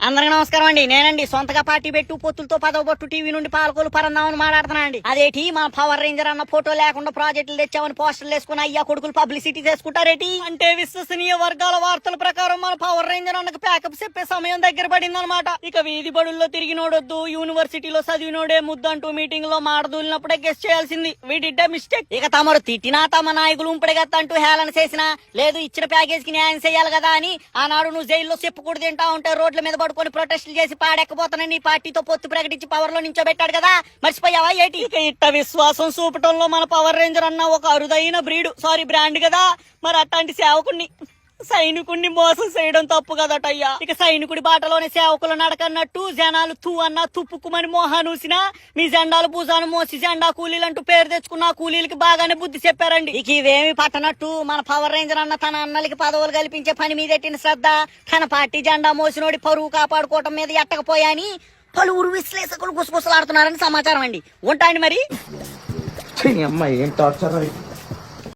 అందరికి నమస్కారం అండి. నేనండి సొంతగా పార్టీ పెట్టు పొత్తులతో పదవబొట్టు టీవీ నుండి పాలకోలు పరందామని మాట్లాడుతున్నా అండి. అదేటి మా పవర్ రేంజర్ అన్న ఫోటో లేకుండా ప్రాజెక్టులు తెచ్చామని పోస్టర్లు వేసుకుని అయ్యా కొడుకులు పబ్లిసిటీ చేసుకుంటారేటి అంటే విశ్వసనీయ వర్గాల వార్తల ప్రకారం మన పవర్ రేంజర్ అన్నకు ప్యాకప్ చెప్పే సమయం దగ్గర పడింది అనమాట. ఇక వీధి బడుల్లో తిరిగినోడొద్దు, యూనివర్సిటీలో చదివినోడే ముద్దంటూ మీటింగ్ లో మాడదూలినప్పుడే గెస్ట్ చేయాల్సింది. వీటిడ్డ మిస్టేక్. ఇక తమరు తిట్టినా తమ నాయకులు ఉంపడగత్తంటూ హేళన చేసినా లేదు ఇచ్చిన ప్యాకేజ్ కి న్యాయం చేయాలి కదా అని ఆనాడు నువ్వు జైల్లో చెప్పుకూడదు తింటా ఉంటే రోడ్ల మీద పడుకొని ప్రొటెస్టులు చేసి పాడెక్కపోతానని నీ పార్టీతో పొత్తు ప్రకటించి పవర్ లో నించోబెట్టాడు కదా, మర్చిపోయావా ఏటి? ఇక ఇట్ట విశ్వాసం చూపటంలో మన పవర్ రేంజర్ అన్న ఒక అరుదైన బ్రాండ్ కదా. మరి అట్లాంటి సేవకుణ్ణి సైనికుడిని మోసం చేయడం తప్పు కదటయ్యా. ఇక సైనికుడి బాటలోనే సేవకులు నడకన్నట్టు జనాలు తూ అన్న తుప్పుకుమని మోహానూసినా మీ జెండాలు భుజాను మోసి జెండా కూలీలు అంటూ పేరు తెచ్చుకున్న కూలీలకి బాగానే బుద్ధి చెప్పారండి. ఇక ఇవేమి పట్టనట్టు మన పవర్ రేంజర్ అన్న తన అన్నలకి పదవులు కల్పించే పని మీదెట్టిన శ్రద్ధ తన పార్టీ జెండా మోసినోడి పరువు కాపాడుకోవటం మీద ఎట్టకపోయాని పలువురు విశ్లేషకులు గుసగుసలాడుతున్నారని సమాచారం అండి. ఉంటాయండి మరి. అమ్మాయి ఏం టార్చర్